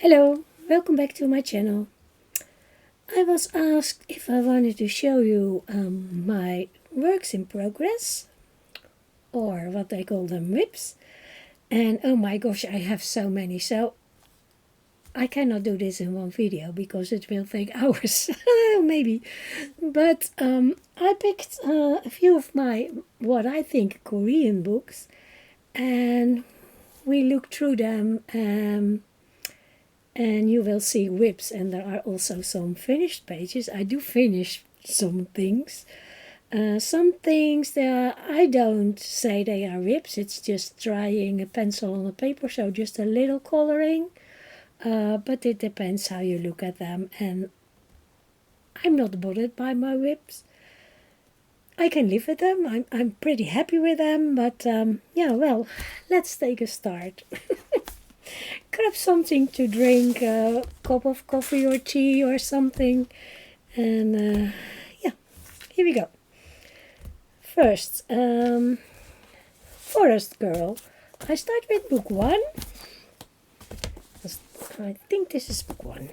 Hello, welcome back to my channel. I was asked if I wanted to show you my works in progress, or what they call them, WIPs. And oh my gosh, I have so many, so I cannot do this in one video because it will take hours, maybe. But I picked a few of my, what I think, Korean books, and we looked through them. And you will see WIPs, and there are also some finished pages. I do finish some things. Some things that I don't say they are WIPs, it's just drying a pencil on a paper, so just a little coloring. But it depends how you look at them, and I'm not bothered by my WIPs. I can live with them, I'm pretty happy with them, but yeah, well, let's take a start. Grab something to drink, a cup of coffee or tea or something, and yeah, here we go. First, Forest Girl. I start with book 1. I think this is book 1.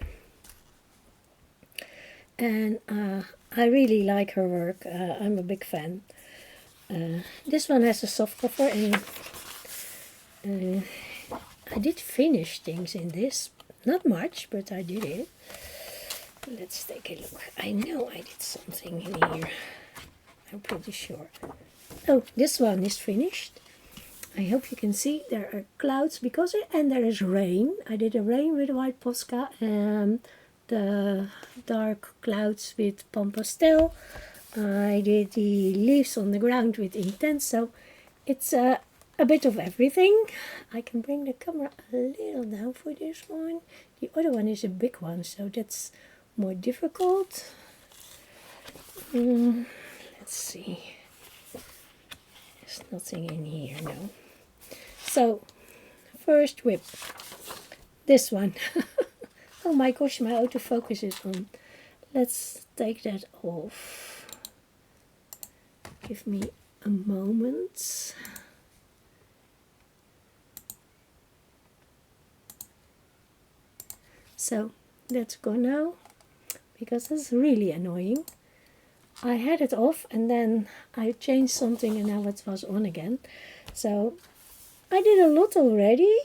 And I really like her work. I'm a big fan. This one has a soft cover, and I did finish things in this. Not much, but I did it. Let's take a look. I know I did something in here. I'm pretty sure. Oh, this one is finished. I hope you can see there are clouds and there is rain. I did a rain with white Posca and the dark clouds with Pan Pastel. I did the leaves on the ground with Intense, so it's a bit of everything. I can bring the camera a little down for this one. The other one is a big one, so that's more difficult. Let's see. There's nothing in here, no. So, first WIP. This one. Oh my gosh, my autofocus is on. Let's take that off. Give me a moment. So let's go now, because that's really annoying. I had it off and then I changed something and now it was on again. So I did a lot already.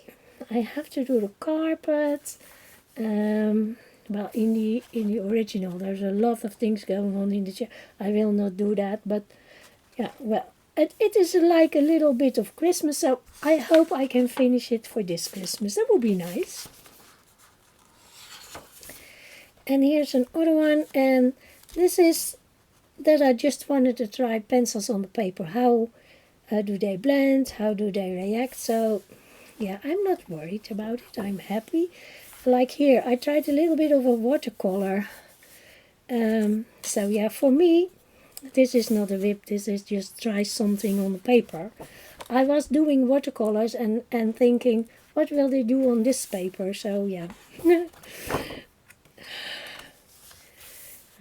I have to do the carpet. Well, in the original there's a lot of things going on in the chair. I will not do that, but yeah, well, it is like a little bit of Christmas, so I hope I can finish it for this Christmas. That would be nice. And here's another one, and this is that I just wanted to try pencils on the paper. How do they blend? How do they react? So yeah, I'm not worried about it. I'm happy. Like here, I tried a little bit of a watercolor. So yeah, for me, this is not a WIP. This is just try something on the paper. I was doing watercolors and thinking, what will they do on this paper? So yeah.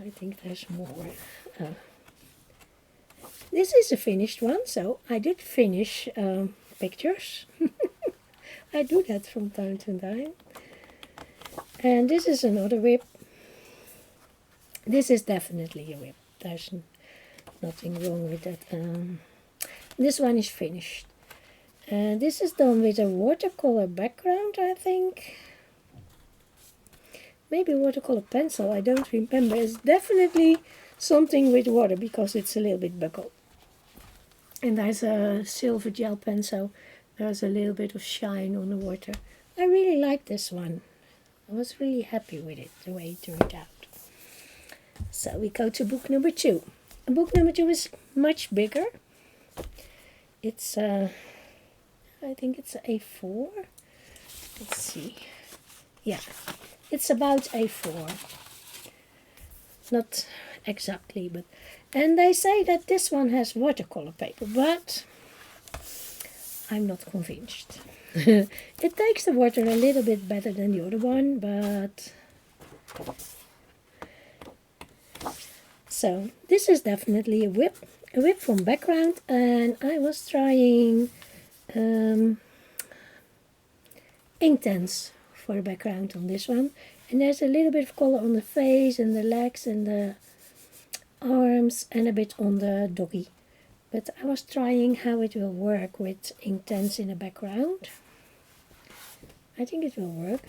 I think there's more. This is a finished one, so I did finish pictures. I do that from time to time. And this is another WIP. This is definitely a WIP. There's nothing wrong with that. This one is finished. This is done with a watercolor background, I think. Maybe watercolor pencil, I don't remember. It's definitely something with water because it's a little bit buckled. And there's a silver gel pen, so there's a little bit of shine on the water. I really like this one. I was really happy with it, the way it turned out. So we go to book number 2. Book number 2 is much bigger. It's, I think it's A4. Let's see. Yeah. It's about A4. Not exactly, but... And they say that this one has watercolor paper, but I'm not convinced. It takes the water a little bit better than the other one, but... So, this is definitely a WIP from background, and I was trying Inktense for the background on this one. And there's a little bit of color on the face and the legs and the arms and a bit on the doggy. But I was trying how it will work with Intense in the background. I think it will work.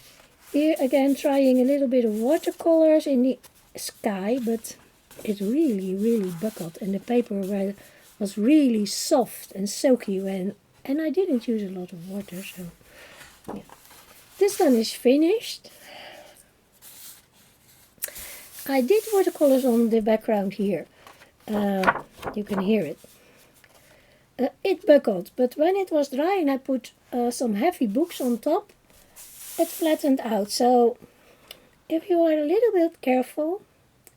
Here again trying a little bit of watercolors in the sky, but it really buckled, and the paper was really soft and soaky and I didn't use a lot of water, so yeah. This one is finished. I did watercolors on the background here. You can hear it. It buckled, but when it was dry and I put some heavy books on top, it flattened out. So if you are a little bit careful,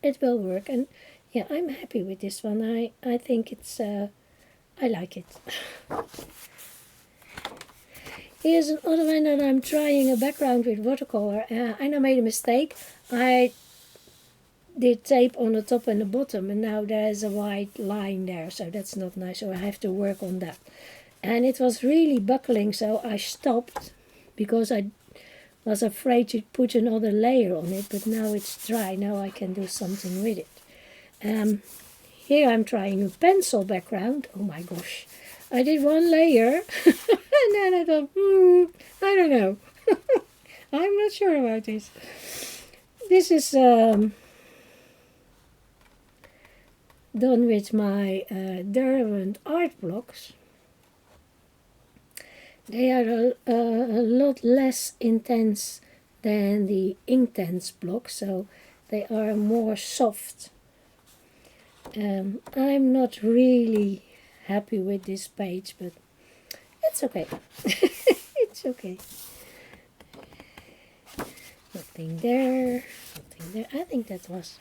it will work. And yeah, I'm happy with this one. I think it's, I like it. Here's another one that I'm trying a background with watercolor. I now made a mistake. I did tape on the top and the bottom, and now there's a white line there, so that's not nice, so I have to work on that. And it was really buckling, so I stopped because I was afraid to put another layer on it, but now it's dry. Now I can do something with it. Here I'm trying a pencil background. Oh my gosh, I did one layer and then I thought, I don't know. I'm not sure about this. This is done with my Derwent art blocks. They are a lot less intense than the Inktense blocks, so they are more soft. I'm not really happy with this page, but it's okay. It's okay. Nothing there, nothing there. I think that was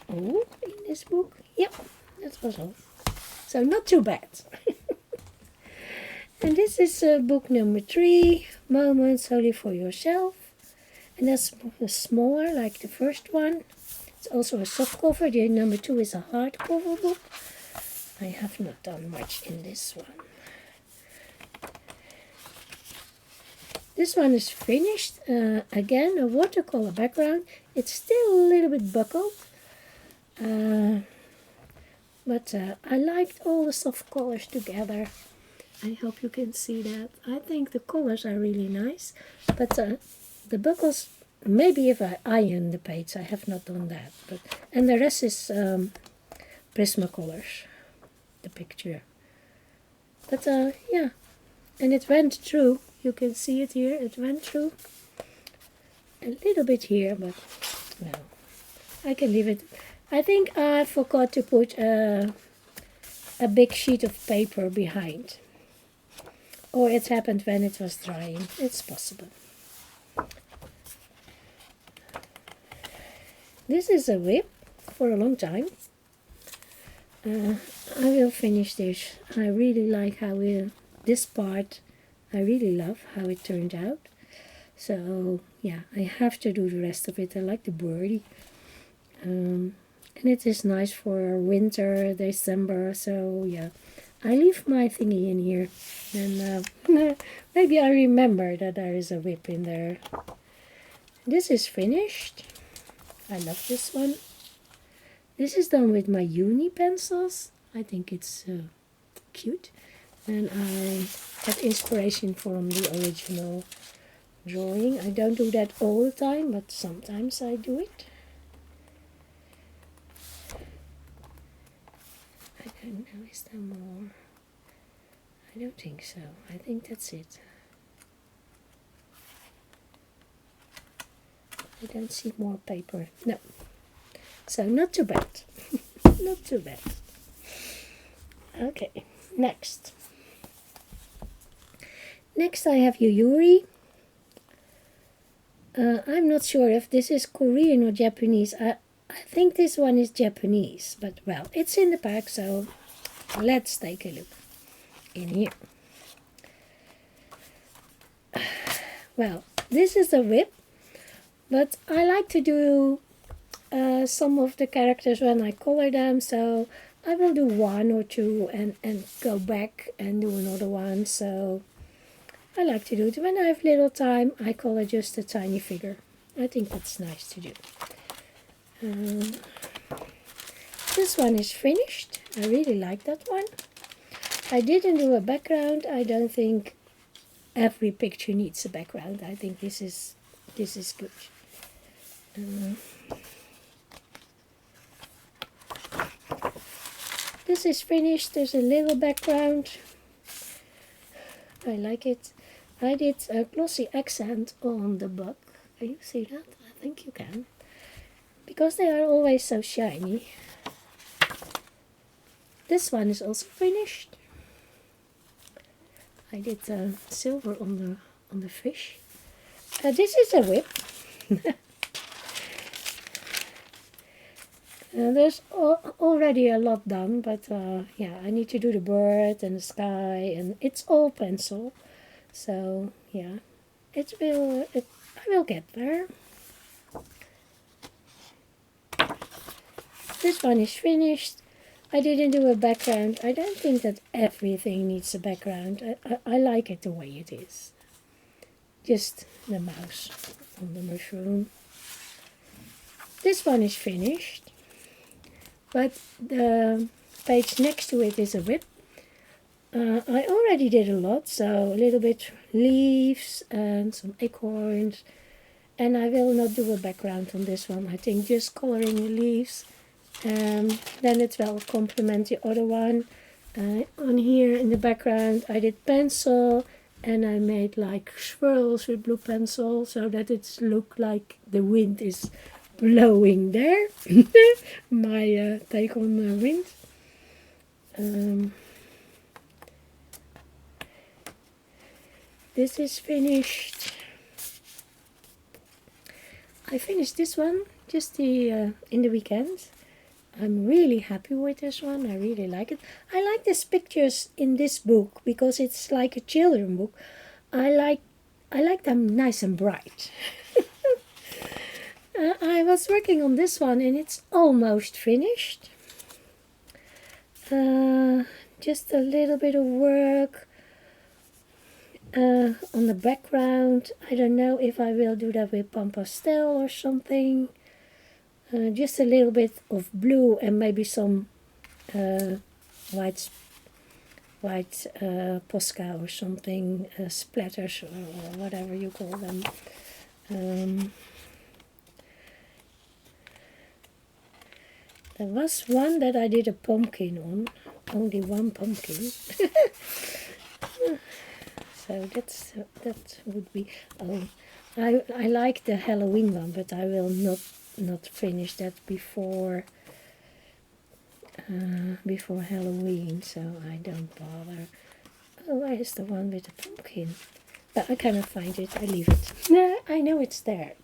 all in this book. Yep, that was all. So not too bad. And this is book number 3, Moments Only for Yourself. And that's smaller, like the first one. It's also a softcover. The number 2 is a hardcover book. I have not done much in this one. This one is finished. Again, a watercolor background. It's still a little bit buckled. But I liked all the soft colors together. I hope you can see that. I think the colors are really nice. But the buckles, maybe if I iron the page, I have not done that. But and the rest is Prismacolors, the picture. But yeah, and it went through. You can see it here. It went through a little bit here, but no, I can leave it. I think I forgot to put a big sheet of paper behind. Or it happened when it was drying. It's possible. This is a WIP for a long time. I will finish this. I really like how this part, I really love how it turned out. So yeah, I have to do the rest of it. I like the birdie. And it is nice for winter, December, so yeah. I leave my thingy in here, and maybe I remember that there is a WIP in there. This is finished. I love this one. This is done with my Uni pencils. I think it's cute, and I had inspiration from the original drawing. I don't do that all the time, but sometimes I do it. I don't know, is there more? I don't think so. I think that's it. I don't see more paper. No. So not too bad. Not too bad. Okay, next. Next I have Yuri. I'm not sure if this is Korean or Japanese. I think this one is Japanese, but well, it's in the pack, so let's take a look in here. Well, this is a WIP, but I like to do some of the characters when I color them, so I will do one or two and go back and do another one. So I like to do it when I have little time. I color just a tiny figure. I think that's nice to do. This one is finished. I really like that one. I didn't do a background. I don't think every picture needs a background. I think this is good. This is finished. There's a little background. I like it. I did a glossy accent on the book. Can you see that? I think you can. Because they are always so shiny. This one is also finished. I did silver on the fish. This is a WIP. There's already a lot done, but yeah, I need to do the bird and the sky, and it's all pencil. So yeah, I will get there. This one is finished. I didn't do a background. I don't think that everything needs a background. I like it the way it is. Just the mouse on the mushroom. This one is finished. But the page next to it is a WIP. I already did a lot, so a little bit leaves and some acorns. And I will not do a background on this one. I think just coloring the leaves. Then it will complement the other one. On here in the background I did pencil, and I made like swirls with blue pencil so that it look like the wind is blowing there. My take on wind. This is finished. I finished this one just in the weekend. I'm really happy with this one. I really like it. I like these pictures in this book because it's like a children book. I like them nice and bright. I was working on this one and it's almost finished. Just a little bit of work on the background. I don't know if I will do that with Pom Pastel or something. Just a little bit of blue and maybe some white Posca or something, splatters or whatever you call them. There was one that I did a pumpkin on, only one pumpkin. So that would be. Oh, I like the Halloween one, but I will not finish that before Halloween, so I don't bother. Oh, where is the one with the pumpkin? But I cannot find it. I leave it. No, I know it's there.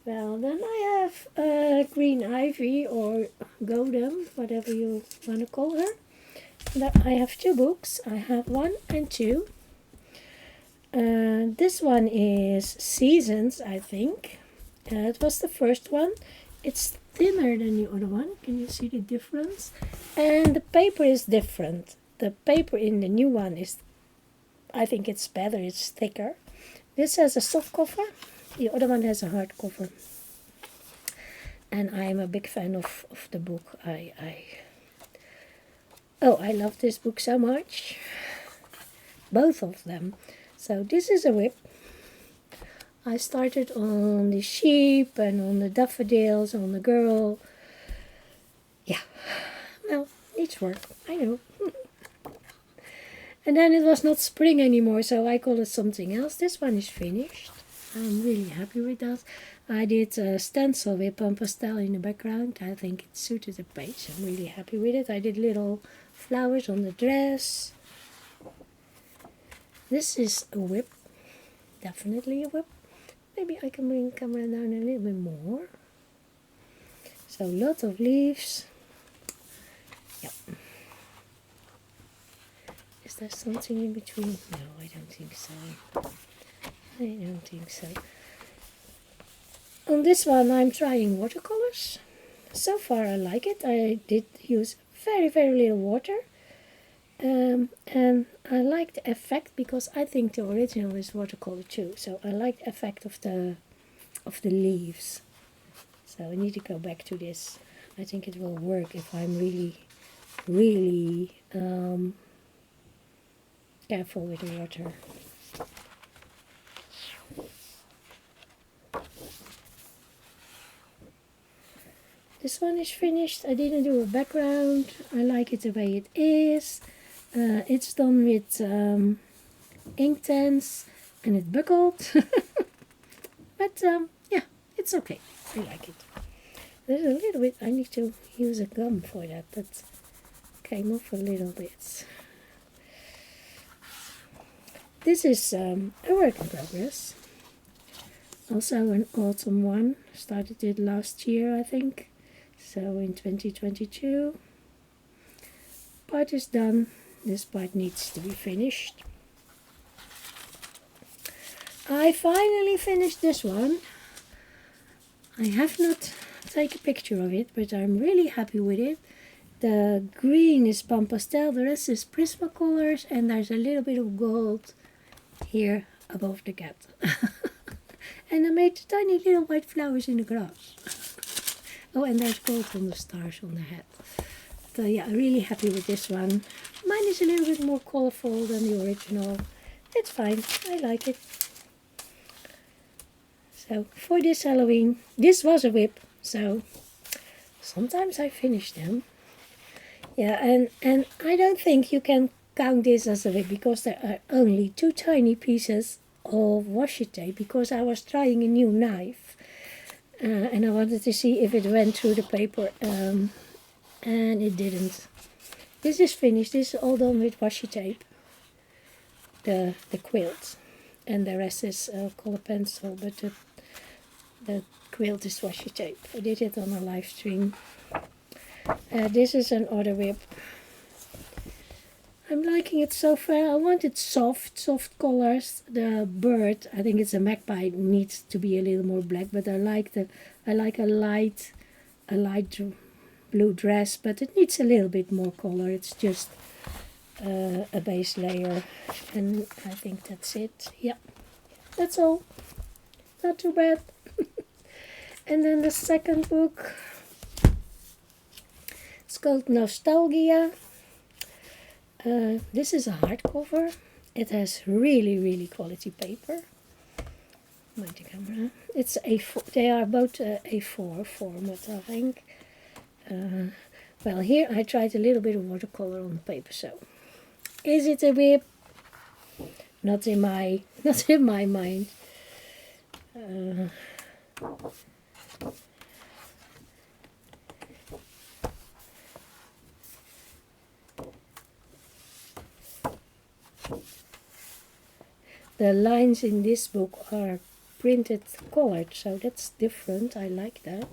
Well, then I have green ivy or golden, whatever you want to call her. I have two books. I have 1 and 2. This one is Seasons, I think. It was the first one. It's thinner than the other one. Can you see the difference? And the paper is different. The paper in the new one is, I think it's better. It's thicker. This has a soft cover. The other one has a hard cover. And I am a big fan of the book. I love this book so much. Both of them. So this is a WIP. I started on the sheep and on the daffodils, on the girl. Yeah, well, needs work, I know. And then it was not spring anymore, so I call it something else. This one is finished. I'm really happy with that. I did a stencil with Pom Pastel in the background. I think it suited the page. I'm really happy with it. I did little flowers on the dress. This is a WIP. Definitely a WIP. Maybe I can bring the camera down a little bit more. So lots of leaves. Yep. Is there something in between? No, I don't think so. I don't think so. On this one I'm trying watercolors. So far I like it. I did use very, very little water. And I like the effect because I think the original is watercolor too. So I like the effect of the leaves. So I need to go back to this. I think it will work if I'm really careful with the water. This one is finished. I didn't do a background. I like it the way it is. It's done with Inktense and it buckled. But yeah, it's okay. I like it. There's a little bit, I need to use a gum for that. That came off a little bit. This is a work in progress. Also an autumn one. Started it last year, I think. So in 2022. Part is done. This part needs to be finished. I finally finished this one. I have not taken a picture of it, but I'm really happy with it. The green is Pan Pastel, the rest is Prismacolors, and there's a little bit of gold here above the cat. And I made tiny little white flowers in the grass. Oh, and there's gold on the stars on the head. So yeah, really happy with this one. Mine is a little bit more colorful than the original. It's fine, I like it. So for this Halloween, this was a WIP, so sometimes I finish them. Yeah, and I don't think you can count this as a WIP because there are only 2 tiny pieces of washi tape because I was trying a new knife and I wanted to see if it went through the paper and it didn't. This is finished. This is all done with washi tape, the quilt, and the rest is color pencil, but the quilt is washi tape. I did it on a live stream. This is an other WIP. I'm liking it so far. I want it soft colors. The bird, I think it's a magpie, needs to be a little more black, but I like a light blue dress, but it needs a little bit more color. It's just a base layer, and I think that's it. Yeah, that's all. Not too bad. And then the second book, it's called Nostalgia. This is a hardcover. It has really quality paper. Mind the camera. It's A4. They are both A4 format, I think. Well, here I tried a little bit of watercolor on the paper. So, is it a WIP? Not in my mind. The lines in this book are printed colored, so that's different. I like that.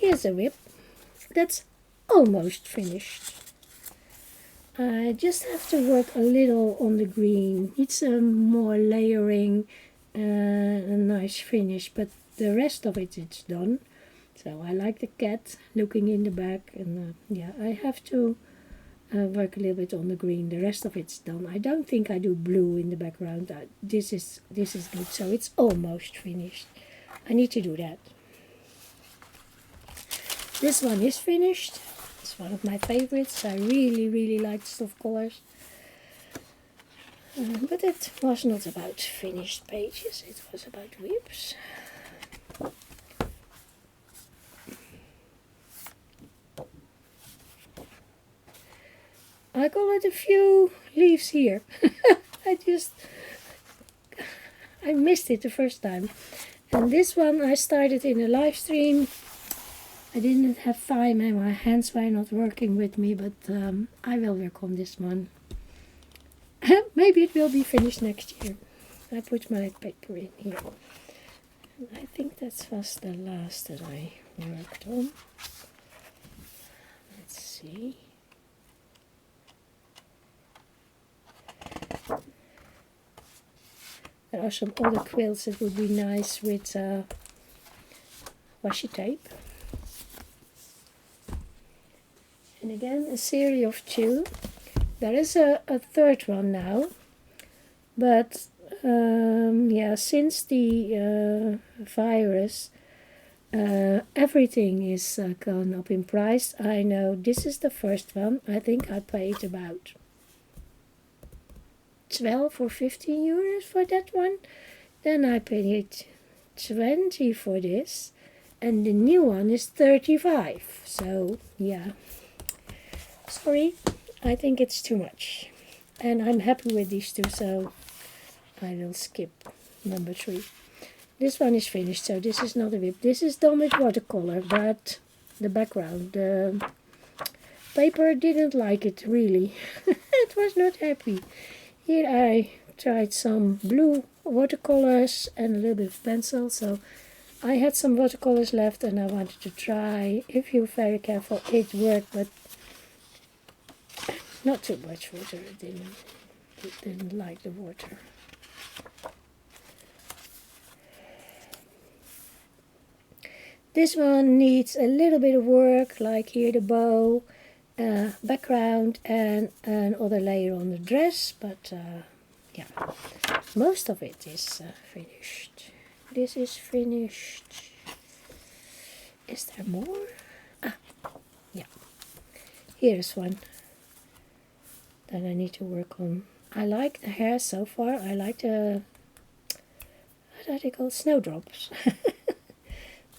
Here's a WIP that's almost finished. I just have to work a little on the green. Needs some more layering and a nice finish, but the rest of it is done. So I like the cat looking in the back, and yeah, I have to work a little bit on the green. The rest of it's done. I don't think I do blue in the background. This is good, so it's almost finished. I need to do that. This one is finished. It's one of my favorites. I really like soft colors. But it was not about finished pages. It was about WIPs. I colored a few leaves here. I missed it the first time. And this one I started in a live stream. I didn't have time and my hands were not working with me, but I will work on this one. Maybe it will be finished next year. I put my paper in here. I think that was the last that I worked on. Let's see. There are some other quilts that would be nice with washi tape. And again, a series of 2. There is a third one now, but yeah, since the virus, everything is gone up in price. I know this is the first one. I think I paid about 12 or 15 euros for that one. Then I paid 20 for this, and the new one is 35. So yeah, sorry, I think it's too much, and I'm happy with these two, so I will skip number 3. This one is finished, so this is not a WIP. This is done with watercolor, but the background, the paper didn't like it really. It was not happy. Here I tried some blue watercolors and a little bit of pencil, so I had some watercolors left and I wanted to try. If you're very careful, it worked, but not too much water. It didn't like the water. This one needs a little bit of work, like here the bow, background, and another layer on the dress, but yeah, most of it is finished. This is finished. Is there more? Ah, yeah. Here's one that I need to work on. I like the hair so far. I like the, what are they called? Snowdrops.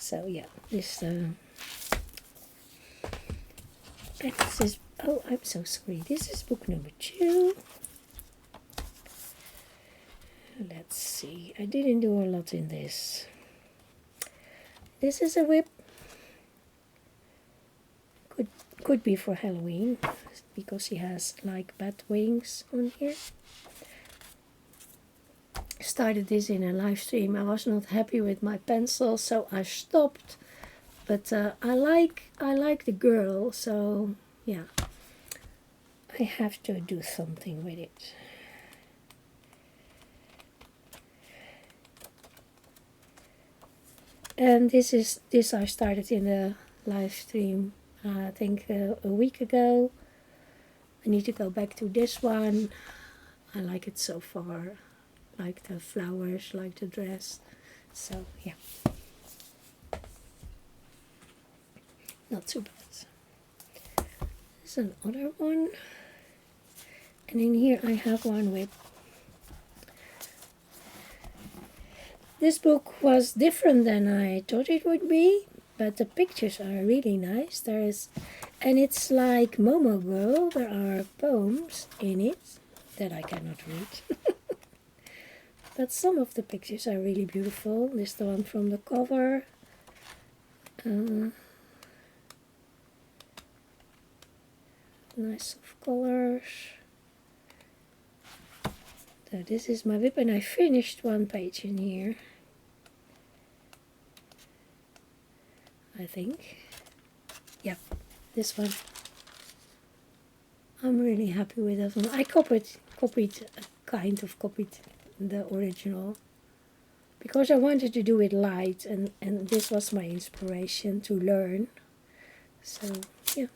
So yeah, this and this is, oh, I'm so sorry. This is book number 2. Let's see. I didn't do a lot in this. This is a WIP. Could be for Halloween, because he has like bat wings on here. Started this in a live stream. I was not happy with my pencil, so I stopped. But I like the girl, so yeah, I have to do something with it. And this I started in the live stream, I think a week ago. I need to go back to this one. I like it so far. Like the flowers, like the dress. So yeah, not too bad. There's another one, and in here I have one WIP. This book was different than I thought it would be, but the pictures are really nice. And it's like Momo Girl. There are poems in it that I cannot read. But some of the pictures are really beautiful. This is the one from the cover. Nice soft colors. So this is my WIP, and I finished one page in here, I think. Yeah, this one. I'm really happy with that one. I copied the original, because I wanted to do it light, and this was my inspiration to learn. So yeah.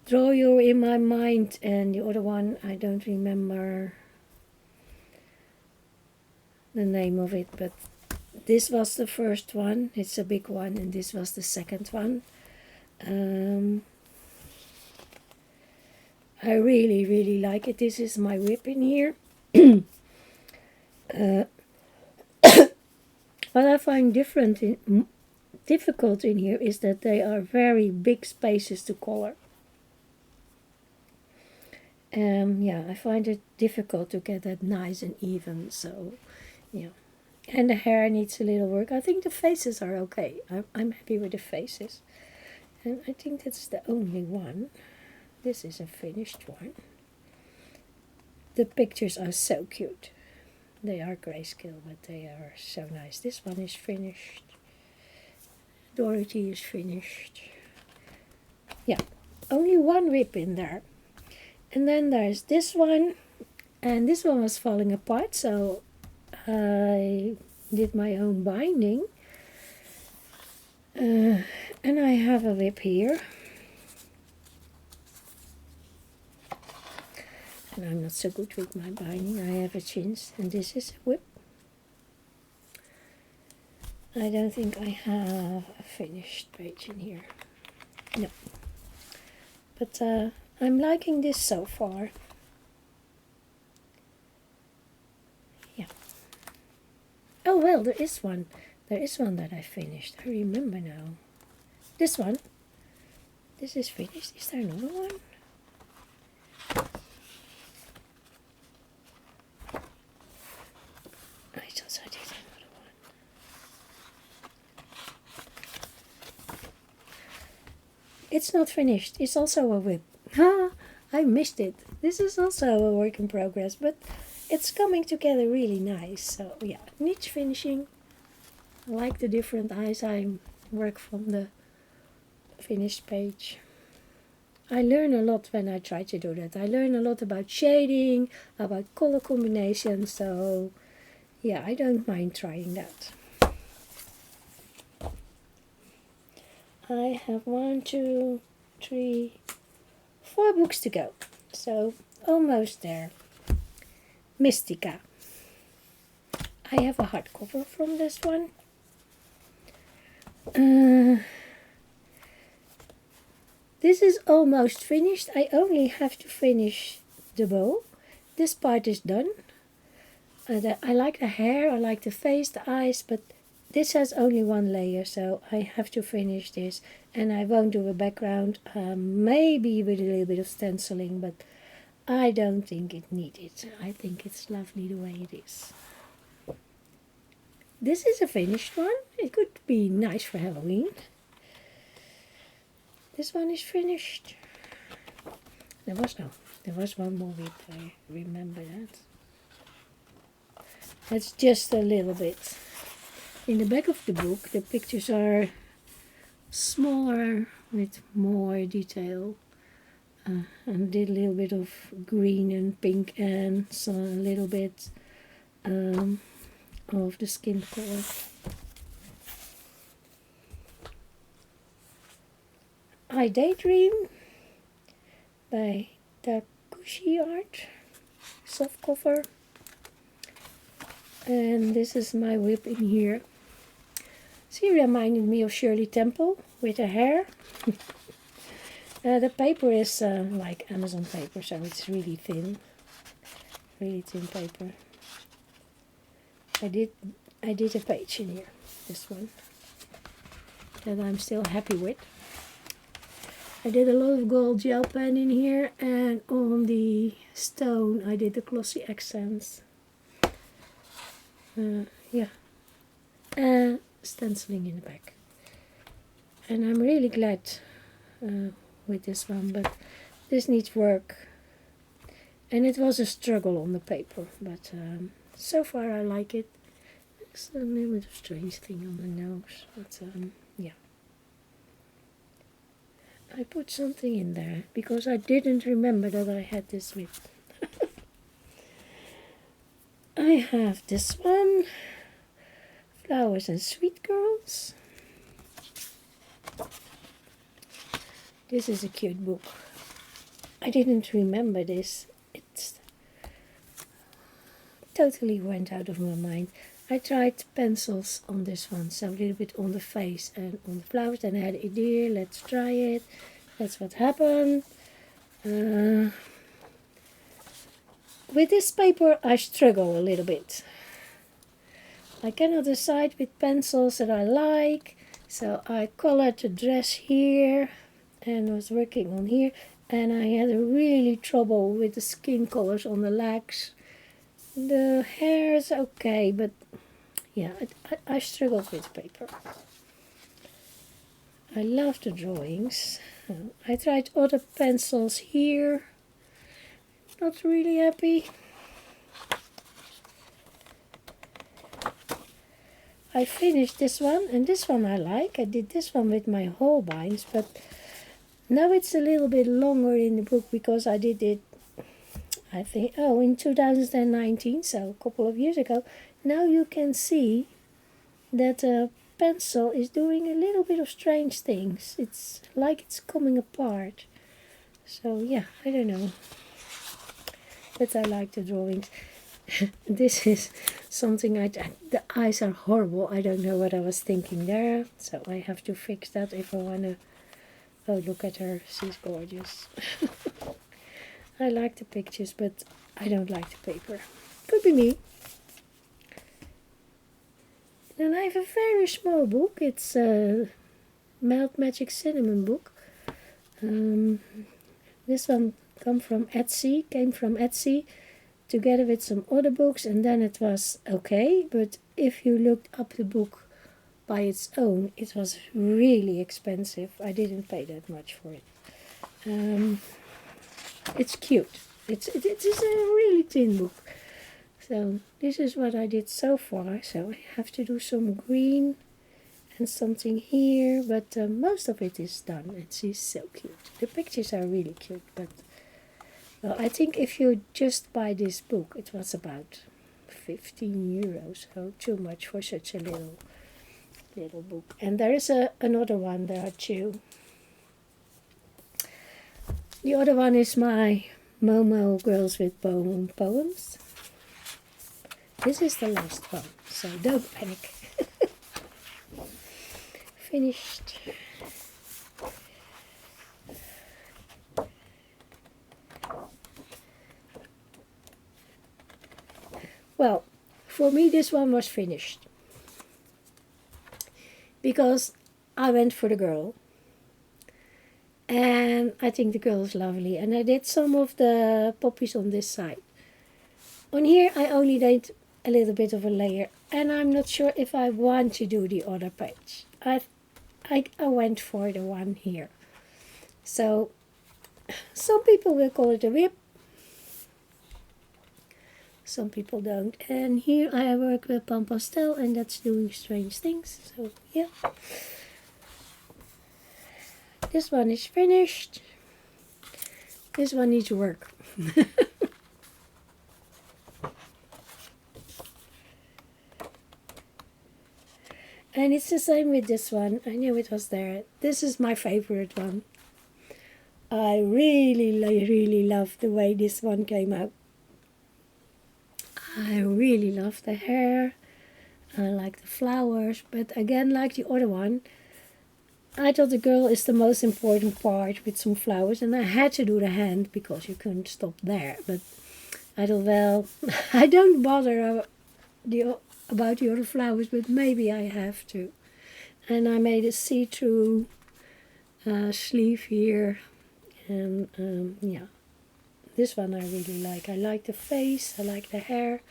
Draw Your in My Mind, and the other one I don't remember the name of it, but this was the first one. It's a big one, and this was the second one. I really like it. This is my WIP in here. What I find difficult in here is that they are very big spaces to color. Yeah, I find it difficult to get that nice and even. So yeah, and the hair needs a little work. I think the faces are okay. I'm happy with the faces, and I think that's the only one. This is a finished one. The pictures are so cute. They are grayscale, but they are so nice. This one is finished. Dorothy is finished. Yeah, only one WIP in there. And then there's this one, and this one was falling apart, so I did my own binding. And I have a WIP here. And I'm not so good with my binding. I have a chintz, and this is a WIP. I don't think I have a finished page in here. No. But I'm liking this so far. Yeah. Oh well, there is one. There is one that I finished. I remember now. This one. This is finished. Is there another one? I thought I did another one. It's not finished. It's also a WIP. Ha! I missed it. This is also a work in progress, but it's coming together really nice. So yeah, needs finishing. I like the different eyes I work from the finished page. I learn a lot when I try to do that. I learn a lot about shading, about color combination, so yeah, I don't mind trying that. I have 1, 2, 3, 4 books to go, so almost there. Mystica. I have a hardcover from this one. This is almost finished. I only have to finish the bow. This part is done. I like the hair, I like the face, the eyes, but this has only one layer, so I have to finish this. And I won't do a background, maybe with a little bit of stenciling, but I don't think it needed. I think it's lovely the way it is. This is a finished one. It could be nice for Halloween. This one is finished. There was one more WIP, I remember that. That's just a little bit. In the back of the book, the pictures are smaller with more detail. And did a little bit of green and pink and a little bit of the skin color. I Daydream by Takushi Art, soft cover. And this is my WIP in here. She reminded me of Shirley Temple with her hair. The paper is like Amazon paper, so it's really thin paper. I did a page in here, this one, that I'm still happy with. I did a lot of gold gel pen in here, and on the stone I did the glossy accents. Yeah, stenciling in the back. And I'm really glad with this one, but this needs work. And it was a struggle on the paper, but so far I like it. It's a little bit of strange thing on the nose, but yeah. I put something in there because I didn't remember that I had this WIP. I have this one, Flowers and Sweet Girls. This is a cute book. I didn't remember this. It totally went out of my mind. I tried pencils on this one, so a little bit on the face and on the flowers. Then I had an idea, let's try it. That's what happened. With this paper I struggle a little bit. I cannot decide with pencils that I like, so I colored the dress here and was working on here, and I had a really trouble with the skin colors on the legs. The hair is okay, but yeah, I struggled with paper. I love the drawings. I tried other pencils here. Not really happy. I finished this one, and this one I like. I did this one with my whole binds, but now it's a little bit longer in the book because I did it I think, oh, in 2019, so a couple of years ago. Now you can see that the pencil is doing a little bit of strange things. It's like it's coming apart. So yeah, I don't know. But I like the drawings. This is something the eyes are horrible. I don't know what I was thinking there. So I have to fix that if I want to. Oh, look at her. She's gorgeous. I like the pictures, but I don't like the paper. Could be me. Then I have a very small book. It's a Melt Magic Cinnamon book. This one came from Etsy, together with some other books, and then it was okay. But if you looked up the book by its own, it was really expensive. I didn't pay that much for it. It's cute. It is a really thin book. So this is what I did so far. So I have to do some green and something here, but most of it is done. And she's so cute. The pictures are really cute, but well, I think if you just buy this book, it was about 15 euros. So too much for such a little book. And there is another one. There are two. The other one is my Momo Girls with Poems. This is the last one, so don't panic. Finished. Well, for me this one was finished. Because I went for the girl. And I think the girl is lovely. And I did some of the poppies on this side. On here I only did a little bit of a layer. And I'm not sure if I want to do the other page. I went for the one here. So some people will call it a WIP. Some people don't. And here I work with Pan Pastel, and that's doing strange things. So yeah. This one is finished. This one needs work. And it's the same with this one. I knew it was there. This is my favorite one. I really love the way this one came out. I really love the hair. I like the flowers. But again, like the other one, I thought the girl is the most important part with some flowers. And I had to do the hand because you couldn't stop there. But I thought, well, I don't bother about the other flowers, but maybe I have to. And I made a see-through sleeve here. And yeah, this one I really like. I like the face, I like the hair.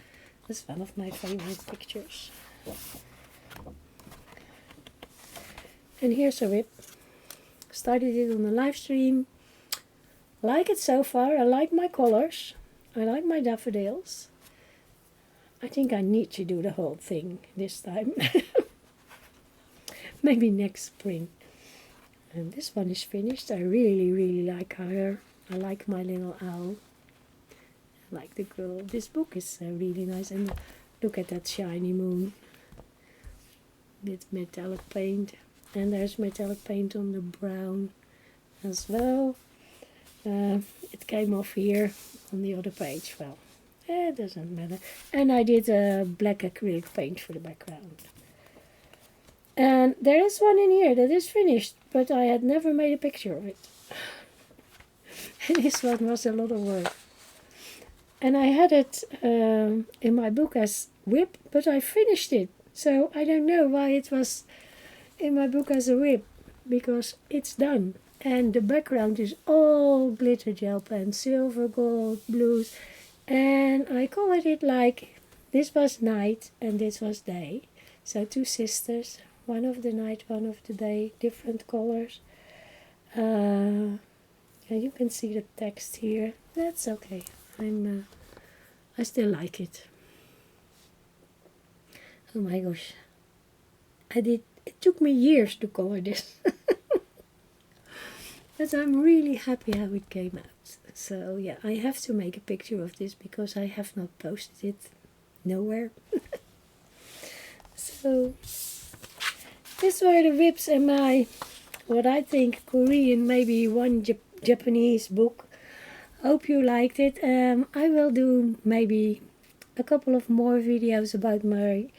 That's one of my favorite pictures. And here's a WIP. Started it on the live stream. Like it so far. I like my colors. I like my daffodils. I think I need to do the whole thing this time. Maybe next spring. And this one is finished. I really like her. I like my little owl. I like the girl. This book is really nice. And look at that shiny moon. With metallic paint. And there's metallic paint on the brown as well. It came off here on the other page. Well, it doesn't matter. And I did black acrylic paint for the background. And there is one in here that is finished, but I had never made a picture of it. And this one was a lot of work. And I had it in my book as WIP, but I finished it. So I don't know why it was in my book as a WIP, because it's done. And the background is all glitter gel pen, silver, gold, blues. And I colored it like this was night and this was day. So two sisters, one of the night, one of the day, different colors. And you can see the text here. That's okay. I still like it. Oh my gosh. It took me years to color this. But I'm really happy how it came out. So yeah, I have to make a picture of this because I have not posted it nowhere. So these were the WIPs and my, what I think, Korean, maybe one Japanese book. Hope you liked it. I will do maybe a couple of more videos about my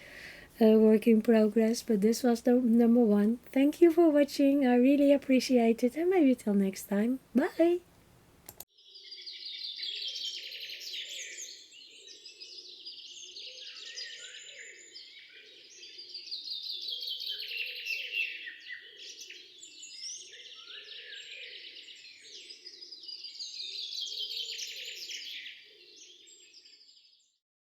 work in progress, but this was the number one. Thank you for watching. I really appreciate it, and maybe till next time. Bye.